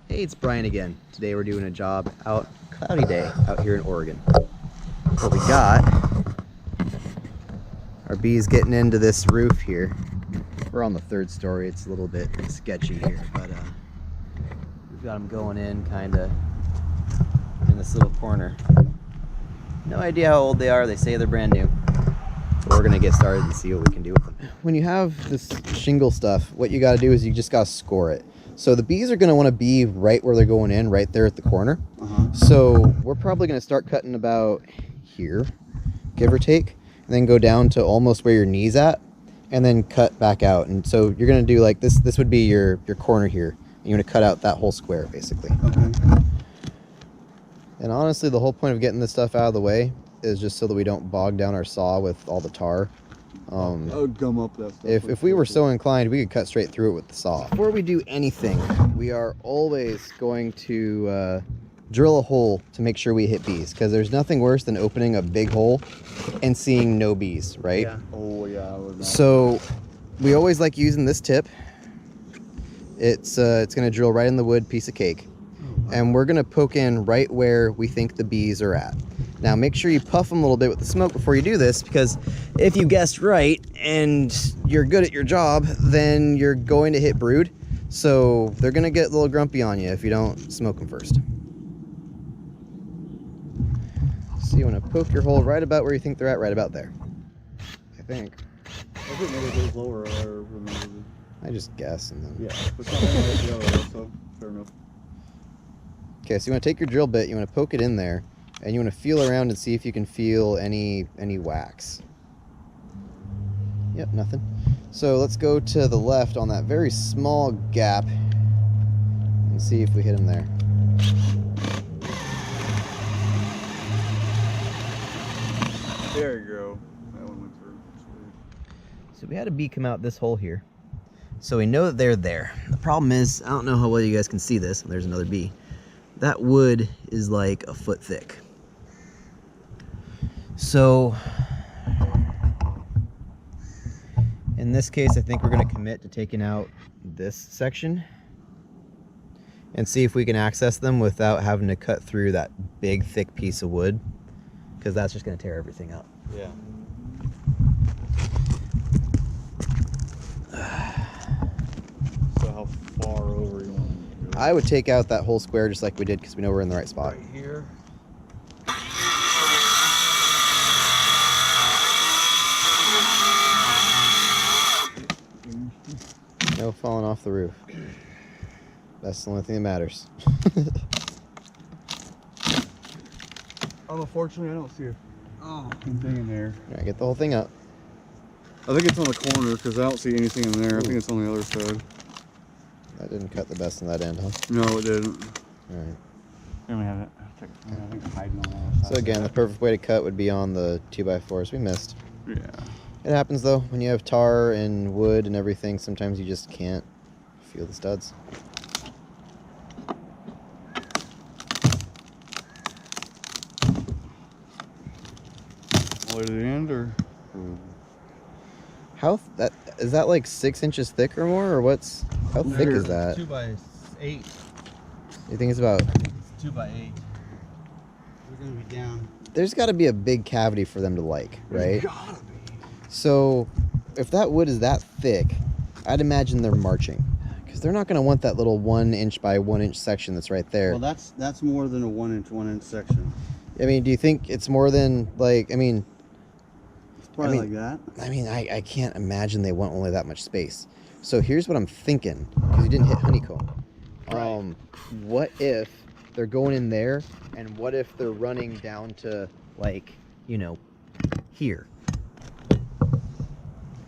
Hey, it's Brian again. Today we're doing a job out, cloudy day, out here in Oregon. What we got, our bees getting into this roof here. We're on the 3rd story. It's a little bit sketchy here, but we've got them going in kind of in this little corner. No idea how old they are. They say they're brand new. But we're gonna get started and see what we can do with them. When you have this shingle stuff, what you gotta do is you just gotta score it. So the bees are going to want to be right where they're going in, right there at the corner. So we're probably going to start cutting about here, give or take, and then go down to almost where your knee's at, and then cut back out. And so you're going to do like this. This would be your corner here. And you're going to cut out that whole square, basically. Okay. And honestly, the whole point of getting this stuff out of the way is just so that we don't bog down our saw with all the tar. I would gum up that stuff. If we were so inclined, we could cut straight through it with the saw. Before we do anything, we are always going to drill a hole to make sure we hit bees, because there's nothing worse than opening a big hole and seeing no bees, right? Yeah. Oh yeah. I would not. So we always like using this tip. It's going to drill right in the wood, piece of cake. And we're going to poke in right where we think the bees are at. Now make sure you puff them a little bit with the smoke before you do this, because if you guessed right and you're good at your job, then you're going to hit brood. So they're going to get a little grumpy on you if you don't smoke them first. So you want to poke your hole right about where you think they're at, right about there. I think. I didn't know it goes lower. I remember. I just guess and then. Yeah, but it's not like the other, so fair enough. Okay, so you want to take your drill bit, you want to poke it in there, and you want to feel around and see if you can feel any wax. Yep, nothing. So let's go to the left on that very small gap and see if we hit them there. There you go. That one went through. So we had a bee come out this hole here. So we know that they're there. The problem is, I don't know how well you guys can see this. There's another bee. That wood is like a foot thick. So in this case, I think we're going to commit to taking out this section and see if we can access them without having to cut through that big thick piece of wood, because that's just going to tear everything up. Yeah. So how far over you want to go? I would take out that whole square just like we did, because we know we're in the right spot. Right here. No falling off the roof. That's the only thing that matters. Unfortunately, I don't see anything in there. All right, get the whole thing up. I think it's on the corner because I don't see anything in there. I think it's on the other side. That didn't cut the best on that end, huh? No, it didn't. All right. Then we have it. I think it's hiding on the other side. So again, the perfect way to cut would be on the 2x4s. We missed. Yeah. It happens though. When you have tar and wood and everything, sometimes you just can't feel the studs. All the way to the end, or? How that is that like 6 inches thick or more, or what's how thick is that? 2 by 8. You think it's about? It's 2 by 8. We're gonna be down. There's got to be a big cavity for them to like, right? Gotta be. So, if that wood is that thick, I'd imagine they're marching, because they're not going to want that little 1 inch by 1 inch section that's right there. Well, that's more than a 1 inch section. I mean, do you think it's more than like? I mean, It's probably mean- like that. I mean, I can't imagine they want only that much space. So here's what I'm thinking, because you didn't hit honeycomb. Right. What if they're going in there, and what if they're running down to like, you know, here?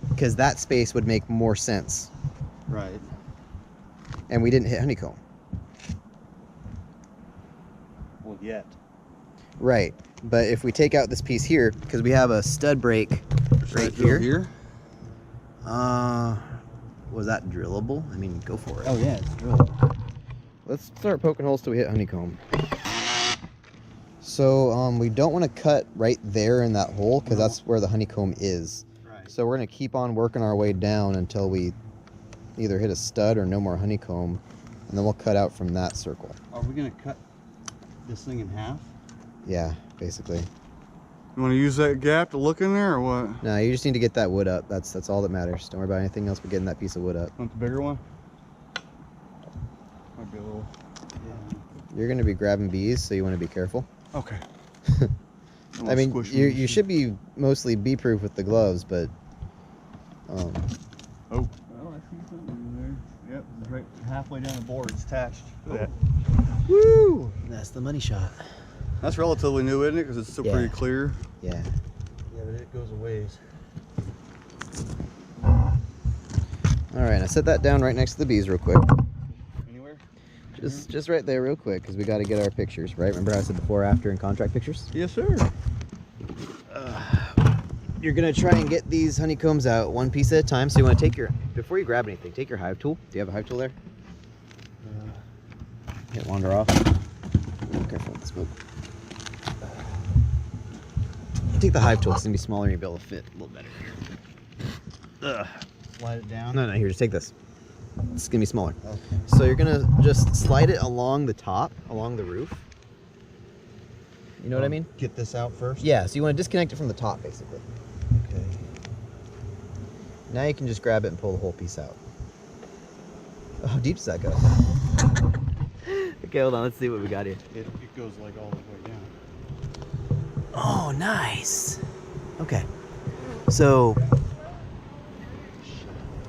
Because that space would make more sense, Right. and we didn't hit honeycomb. Well, yet. Right, but if we take out this piece here, because we have a stud break right here. Was that drillable? I mean, go for it. Oh yeah, it's drilled. Let's start poking holes till we hit honeycomb. So we don't want to cut right there in that hole, because that's where the honeycomb is. Right. So we're going to keep on working our way down until we either hit a stud or no more honeycomb. and then we'll cut out from that circle. Are we gonna cut this thing in half? Yeah, basically. You want to use that gap to look in there or what? No, you just need to get that wood up. That's all that matters. Don't worry about anything else but getting that piece of wood up. Want the bigger one? Might be a little. Yeah. You're going to be grabbing bees, so you want to be careful. Okay. I mean, you should be mostly bee-proof with the gloves, but... Oh, well, I see something in there. Yep, it's right halfway down the board. It's attached. Look at that. Woo! That's the money shot. That's relatively new, isn't it? Because it's still Yeah. pretty clear. Yeah. Yeah, but it goes a ways. All right, now set that down right next to the bees real quick. Anywhere? Just right there real quick, because we got to get our pictures, right? Remember how I said before, after, and contract pictures? Yes, sir. You're going to try and get these honeycombs out one piece at a time. So you want to take your, before you grab anything, take your hive tool. Do you have a hive tool there? Can't wander off. Careful with the smoke. Take the hive tool, it's going to be smaller and you'll be able to fit a little better here. Slide it down. No, here, just take this. It's going to be smaller. Okay. So you're going to just slide it along the top, along the roof. You know what I mean? Get this out first. Yeah, so you want to disconnect it from the top, basically. Okay. Now you can just grab it and pull the whole piece out. Oh, how deep does that go? Okay, hold on, let's see what we got here. It goes like all the way down. Oh, nice. Okay. So,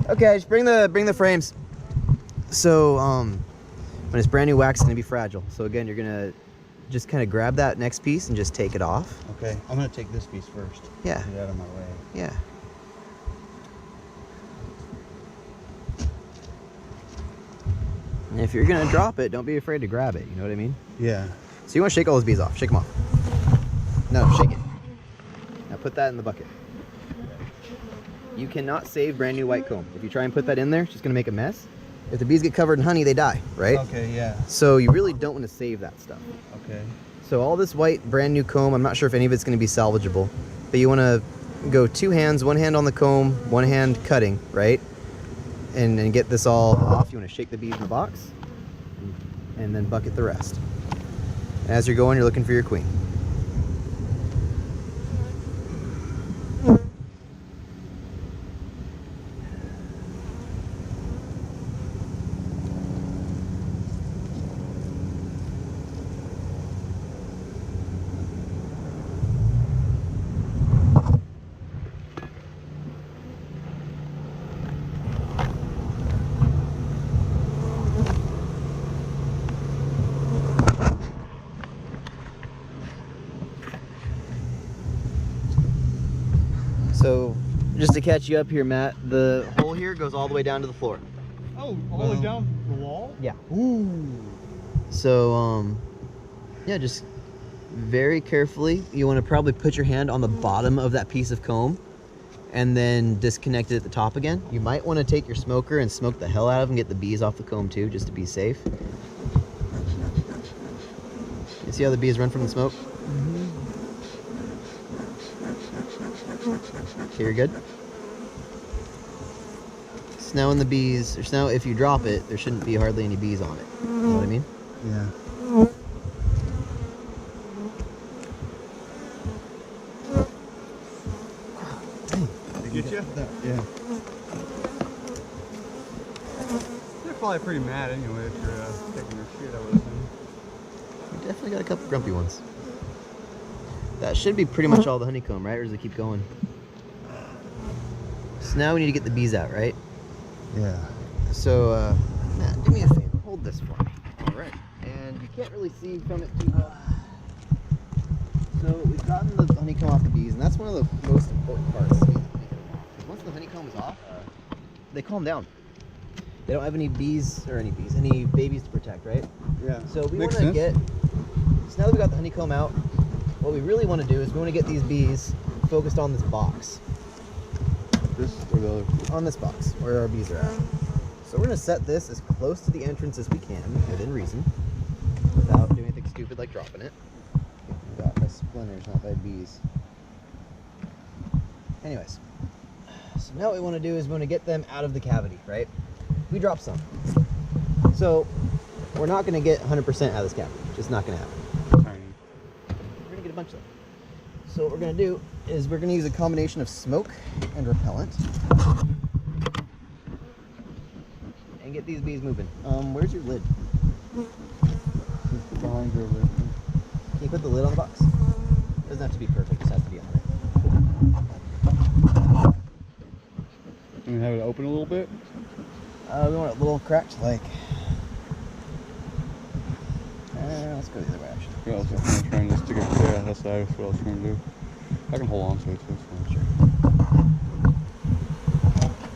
okay, just bring the frames. So, when it's brand new wax, it's gonna be fragile. So again, you're gonna just kind of grab that next piece and just take it off. Okay, I'm gonna take this piece first. Yeah. Get out of my way. Yeah. And if you're gonna drop it, don't be afraid to grab it. You know what I mean? Yeah. So you want to shake all those bees off. Shake them off. No, shake it. Now put that in the bucket. You cannot save brand new white comb. If you try and put that in there, it's just gonna make a mess. If the bees get covered in honey, they die, right? Okay, yeah. So you really don't want to save that stuff. Okay. So all this white brand new comb, I'm not sure if any of it's gonna be salvageable, but you want to go two hands, one hand on the comb, one hand cutting, right? And get this all off. You want to shake the bees in the box and then bucket the rest. As you're going, you're looking for your queen. So, just to catch you up here, Matt, the hole here goes all the way down to the floor. Oh, all the way down the wall? Yeah. Ooh. So, yeah, just very carefully, you want to probably put your hand on the bottom of that piece of comb and then disconnect it at the top again. You might want to take your smoker and smoke the hell out of them, get the bees off the comb too, just to be safe. You see how the bees run from the smoke? Okay, you're good. So now when the bees, or so now if you drop it, there shouldn't be hardly any bees on it. You know what I mean? Yeah. They get you? Yeah. They're probably pretty mad anyway if you're taking their shit, I would assume. You definitely got a couple grumpy ones. That should be pretty much all the honeycomb, right? Or does it keep going? So now we need to get the bees out, right? Yeah. So, Matt, do me a favor. Hold this for me. All right. And you can't really see from it too well. So we've gotten the honeycomb off the bees, and that's one of the most important parts. Once the honeycomb is off, they calm down. They don't have any bees, or any babies to protect, right? Yeah. So we want Makes to sense. get, so now that we got the honeycomb out, what we really want to do is we want to get these bees focused on this box. This or the other? On this box, where our bees are at. So we're going to set this as close to the entrance as we can, within reason, without doing anything stupid like dropping it. Got by splinters, not by bees. Anyways, so now what we want to do is we want to get them out of the cavity, right? We drop some. So we're not going to get 100% out of this cavity. Just not going to happen. Tiny. We're going to get a bunch though. So what we're going to do is we're going to use a combination of smoke and repellent and get these bees moving. Where's your lid? Behind your lid. Can you put the lid on the box? It doesn't have to be perfect, it just has to be on there. And have it open a little bit. We want it a little cracked, like. Let's go the other way, actually. Yeah, I was trying to stick it there. That's what I was trying to do. I can hold on to it too. So. Sure.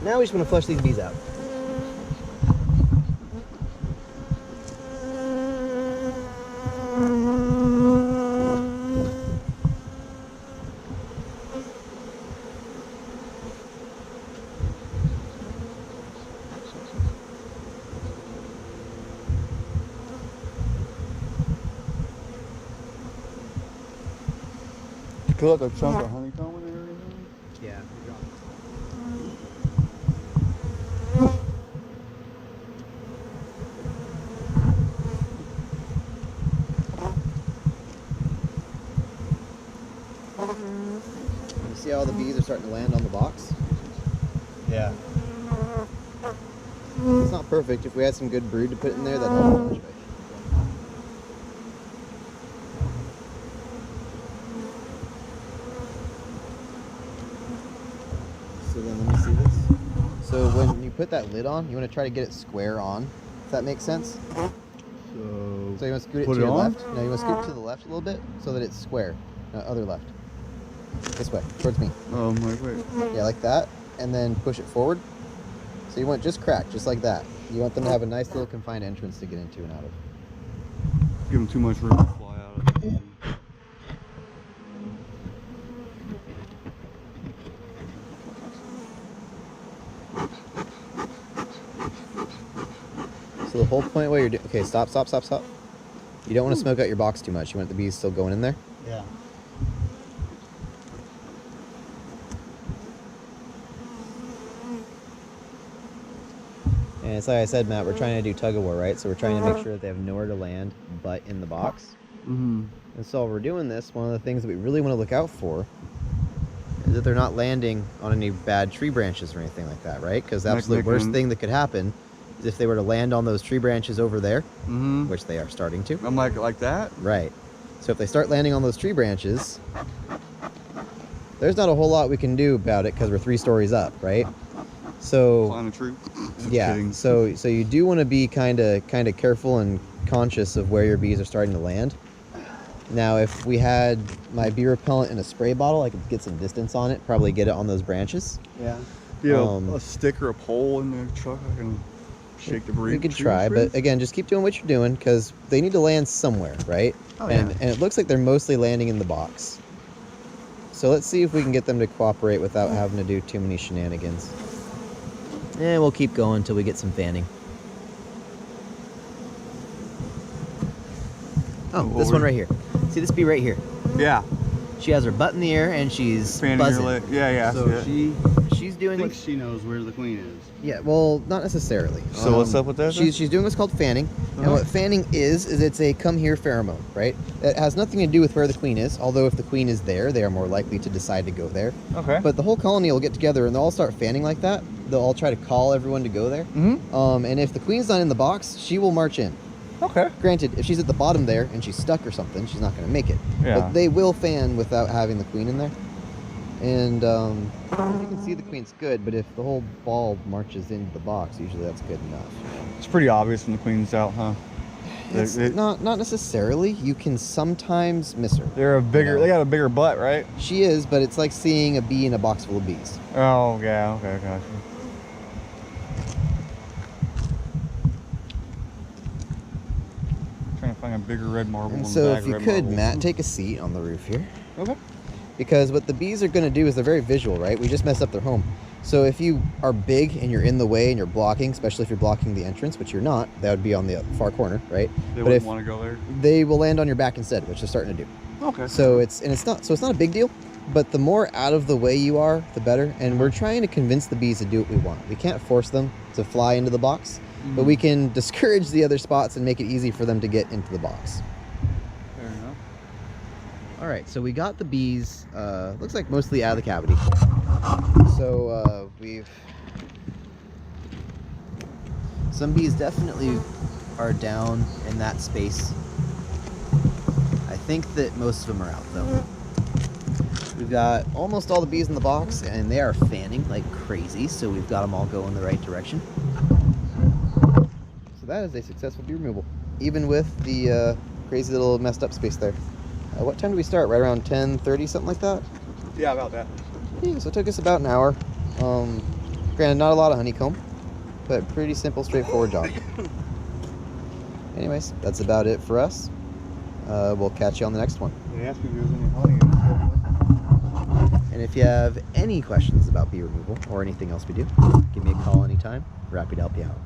Now we just want to flush these bees out. Feel like a chunk of honeycomb in there or anything? Yeah. You see how all the bees are starting to land on the box? Yeah. It's not perfect. If we had some good brood to put in there, that'd help a bunch. So then let me see this. So when you put that lid on, you want to try to get it square on, if that makes sense. So So you want to scoot it Put to it your on? left. No, you want to scoot to the left a little bit so that it's square. No, other left. This way, towards me. wait. Yeah, like that. And then push it forward. So you want just crack, just like that. You want them to have a nice little confined entrance to get into and out of. Give them too much room to fly out of it. So the whole point while you're doing, okay, stop. You don't want to smoke out your box too much. You want the bees still going in there. Yeah. And it's like I said, Matt, we're trying to do tug of war, right? So we're trying to make sure that they have nowhere to land but in the box. Mm-hmm. And so while we're doing this, one of the things that we really want to look out for is that they're not landing on any bad tree branches or anything like that, right? Because the absolute worst thing that could happen is if they were to land on those tree branches over there, Mm-hmm. which they are starting to. I'm like that? Right. So if they start landing on those tree branches, there's not a whole lot we can do about it because we're 3 stories up, right? So Climb a tree? Just yeah, kidding. so you do want to be kind of careful and conscious of where your bees are starting to land. Now, if we had my bee repellent in a spray bottle, I could get some distance on it, probably get it on those branches. Yeah. Do you have um, a stick or a pole in the truck? I can shake the breeze. We could try, but again, just keep doing what you're doing because they need to land somewhere, right? Oh, and yeah. and it looks like they're mostly landing in the box. So let's see if we can get them to cooperate without having to do too many shenanigans. And we'll keep going until we get some fanning. Oh, this one right here. See this bee right here? Yeah. She has her butt in the air and she's Fanning buzzing. your leg. Yeah. So She's doing I what? think she knows where the queen is. Yeah, well, not necessarily. So what's up with that then? She's doing what's called fanning, and Uh-huh. what fanning is it's a come here pheromone, right? It has nothing to do with where the queen is. Although if the queen is there, they are more likely to decide to go there. Okay. But the whole colony will get together and they'll all start fanning like that. They'll all try to call everyone to go there. Mm-hmm. And if the queen's not in the box, she will march in. Okay. Granted, if she's at the bottom there and she's stuck or something, she's not going to make it. Yeah. But they will fan without having the queen in there. And you can see the queen's good, but if the whole ball marches into the box, usually that's good enough. It's pretty obvious when the queen's out, huh? It's not necessarily. You can sometimes miss her. They're a bigger. No. They got a bigger butt, right? She is, but it's like seeing a bee in a box full of bees. Oh yeah. Okay. Gotcha. Trying to find a bigger red marble. And in so the bag if of you red could, marbles. Matt, take a seat on the roof here. Okay. Because what the bees are going to do is they're very visual, right? We just messed up their home. So if you are big and you're in the way and you're blocking, especially if you're blocking the entrance, which you're not, that would be on the far corner, right? They But wouldn't if want to go there. they will land on your back instead, which they're starting to do. Okay. So it's not a big deal, but the more out of the way you are, the better. And we're trying to convince the bees to do what we want. We can't force them to fly into the box. but we can discourage the other spots and make it easy for them to get into the box. Fair enough. All right, so we got the bees, looks like mostly out of the cavity. So some bees definitely are down in that space. I think that most of them are out though. We've got almost all the bees in the box and they are fanning like crazy, so we've got them all going the right direction. So that is a successful bee removal, even with the crazy little messed up space there. What time do we start? Right around 10:30, something like that? Yeah, about that. Yeah, so it took us about an hour. Granted, not a lot of honeycomb, but pretty simple, straightforward job. Anyways, that's about it for us. We'll catch you on the next one. They asked me if there was any honey in the schedule. And if you have any questions about bee removal or anything else we do, give me a call anytime. We're happy to help you out.